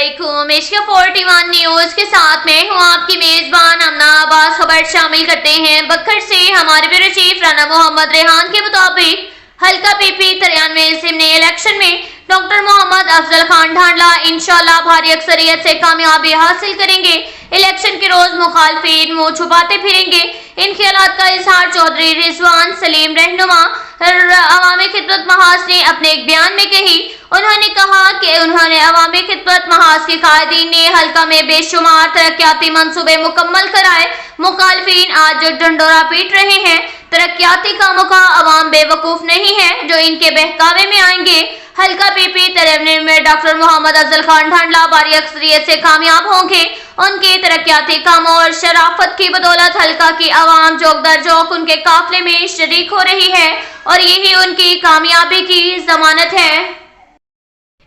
अस्सलामुअलैकुम। इश्क 41 न्यूज के साथ में हूँ आपकी मेजबान अमना आबास। खबर शामिल करते हैं बखर से। हमारे ब्यूरो चीफ राना मोहम्मद रेहान के मुताबिक हल्का पीपी 93 जिमनी इलेक्शन में डॉक्टर मोहम्मद अफजल खान ढांडला इंशाल्लाह भारी अक्सरियत से कामयाबी हासिल करेंगे। इलेक्शन के रोज मुखालफिन मुंह छुपाते फिरेंगे। इन ख्यालात का इजहार चौधरी रिजवान सलीम रहनुमा अवामी खिदमत महाज ने अपने एक बयान में कही। उन्होंने कहा कि उन्होंने अवामी खिदमत महाज के कायदीन ने हल्का में बेशुमार तरक्याती मंसूबे मुकम्मल कराए। मुखालफिन आज जो डंडोरा पीट रहे हैं, तरक्याती कामों का अवाम बेवकूफ नहीं है जो इनके बहकावे में आएंगे। हल्का पीपी 93 में डॉक्टर मोहम्मद अफजल खान ढांडला भारी अक्सरियत से कामयाब होंगे। उनके तरक्याती कामों और शराफत की बदौलत हल्का की आवाम जोक दर जोक उनके काफिले में शरीक हो रही है और यही उनकी कामयाबी की जमानत है।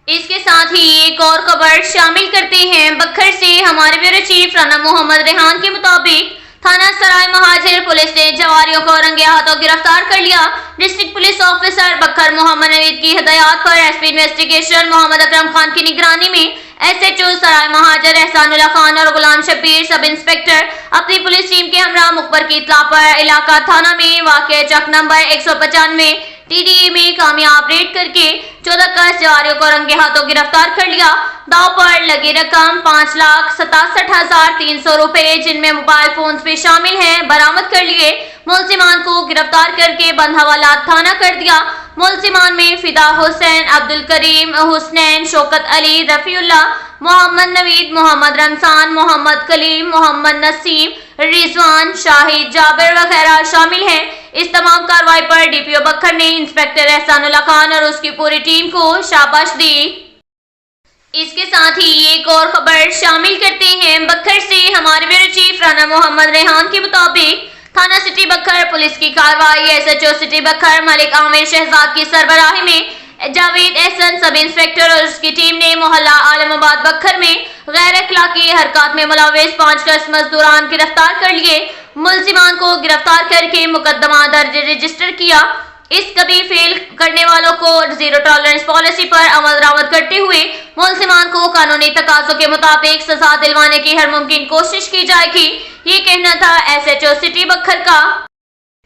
इसके साथ ही एक और खबर शामिल करते हैं बखर से। हमारे ब्यूरो चीफ राना मोहम्मद रेहान के मुताबिक थाना सराय महाजिर पुलिस ने जवारियों को रंगे हाथों गिरफ्तार कर लिया। डिस्ट्रिक्ट पुलिस ऑफिसर बखर मोहम्मद नवीद की हिदायत पर एसपी इन्वेस्टिगेशन मोहम्मद अकरम खान की निगरानी में एसएचओ सराय महाजर एहसानुल्लाह खान और गुलाम शब्बीर सब इंस्पेक्टर अपनी पुलिस टीम के हमरा मुखबर की इत्तला पर इलाका थाना में वाक़ चक नंबर 195 टीडीए में कामयाब रेड करके 14 कस जवारियों को रंगे हाथों गिरफ्तार कर लिया। दाव पर लगी रकम 5,67,300 रुपए जिनमें मोबाइल फोन भी शामिल हैं बरामद कर लिए। मुलजिमान को गिरफ्तार करके बंद हवाला थाना कर दिया। मुलजिमान में फिदा हुसैन, अब्दुल करीम हुसनैन, शौकत अली, रफीउल्लाह, मोहम्मद नवीद, मोहम्मद रमजान, मोहम्मद कलीम, मोहम्मद नसीम, रिजवान, शाहिद, जाबिर वगैरह शामिल हैं। इस तमाम कार्रवाई पर डीपीओ बखर ने इंस्पेक्टर एहसानुल्लाह खान और उसकी पूरी टीम को शाबाश दी। इसके साथ ही एक और खबर शामिल करते हैं बखर से। हमारे ब्यूरो चीफ राना मोहम्मद रेहान के मुताबिक थाना सिटी बखर पुलिस की कार्रवाई एसएचओ सिटी बखर मलिक आमिर शहजाद की सरबराही में जावेद एहसन सब इंस्पेक्टर और उसकी टीम ने मोहल्ला आलमाबाद बखर में गैर अखलाकी हरकत में मुलव्विस 5 कस मजदूरान गिरफ्तार कर लिए। मुलजिमान को गिरफ्तार करके मुकदमा दर्ज रजिस्टर किया। इस कभी फेल करने वालों को जीरो टॉलरेंस पॉलिसी पर अमल दरामद करते हुए मुलजिमान को कानूनी तकाज़ों के मुताबिक सजा दिलवाने की हर मुमकिन कोशिश की जाएगी। ये कहना था एसएचओ सिटी बखर का।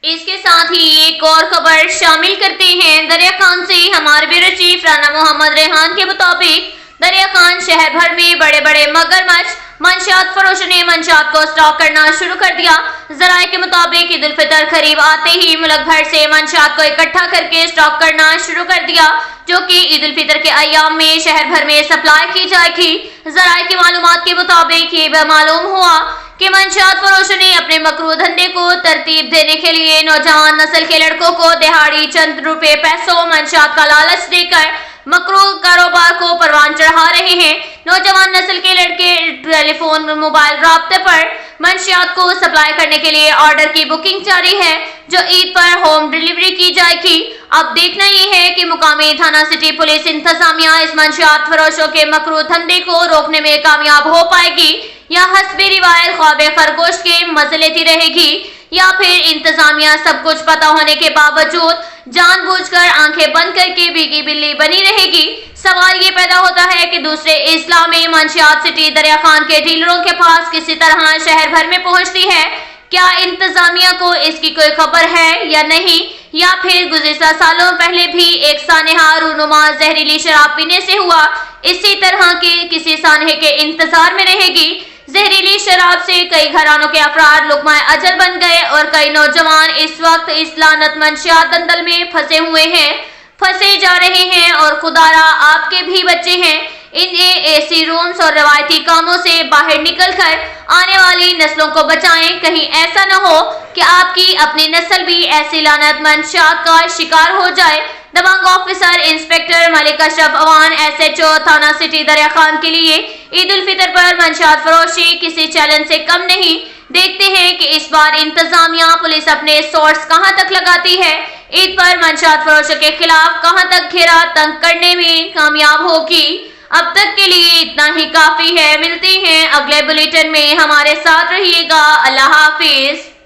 इसके साथ ही एक और खबर शामिल करते हैं दरिया खान से। हमारे ब्यूरो चीफ राना मोहम्मद रेहान के मुताबिक दरिया खान शहर भर में बड़े बड़े मगरमच्छ मंशियात फरोशों ने मंशियात को स्टॉक करना शुरू कर दिया। जराये के मुताबिक ईद उल फितर करीब आते ही मुल्क भर से मंशियात को इकट्ठा करके स्टॉक करना शुरू कर दिया, जो कि ईद उल फितर के अय्याम में शहर भर में सप्लाई की जाएगी। जराये की मालूमात के मुताबिक ये मालूम हुआ कि मंशियात फरोशों ने अपने मकरू धंधे को तरतीब देने के लिए नौजवान नस्ल के लड़कों को दिहाड़ी चंद रुपए पैसों मंशियात का लालच देकर मकरू कारोबार को परवान चढ़ा रहे हैं। नौजवान नस्ल के लड़के टेलीफोन मोबाइल राब्ते पर मंशियात को सप्लाई करने के लिए ऑर्डर की बुकिंग जारी है, जो ईद पर होम डिलीवरी की जाएगी। अब देखना ये है कि मुकामी थाना सिटी पुलिस इंतजामिया इस मंशियात फरोशों के मकरू धंधे को रोकने में कामयाब हो पाएगी या हस्बे रिवायत ख्वाबे खरगोश के मजे लेती रहेगी, या फिर इंतजामिया सब कुछ पता होने के बावजूद जानबूझकर आंखें बंद करके भीगी बिल्ली बनी रहेगी। सवाल ये पैदा होता है कि दूसरे इस्लाम में मंशियात सिटी दरिया खान के डीलरों के पास किसी तरह शहर भर में पहुंचती है। क्या इंतजामिया को इसकी कोई खबर है या नहीं, या फिर गुज़िश्ता सालों पहले भी एक सानेहा रूनुमा जहरीली शराब पीने से हुआ, इसी तरह के किसी सानहे के इंतजार में रहेगी। जहरीली शराब से कई घरानों के अफराद लुकमाए अजल बन गए और कई नौजवान इस वक्त इस लानत मंशियात दंदल में फंसे हुए हैं, फंसे जा रहे हैं और खुदारा आपके भी बच्चे हैं। इन्हें एसी रूम्स और रवायती कामों से बाहर निकलकर आने वाली नस्लों को बचाएं। कहीं ऐसा न हो कि आपकी अपनी नस्ल भी ऐसी लानत मंशियात का शिकार हो जाए। दबंग officer inspector Malik Ashraf Awan SHO थाना सिटी दरिया खान के लिए ईद उल फितर पर मंशियात फरोशी किसी चैलेंज से कम नहीं। देखते हैं कि इस बार इंतजामिया पुलिस अपने सोर्स कहां तक लगाती है। ईद पर मंशियात फरोशों के खिलाफ कहां तक घेरा तंग करने में कामयाब होगी। अब तक के लिए इतना ही काफी है। मिलते हैं अगले बुलेटिन में, हमारे साथ रहिएगा। अल्लाह हाफिज।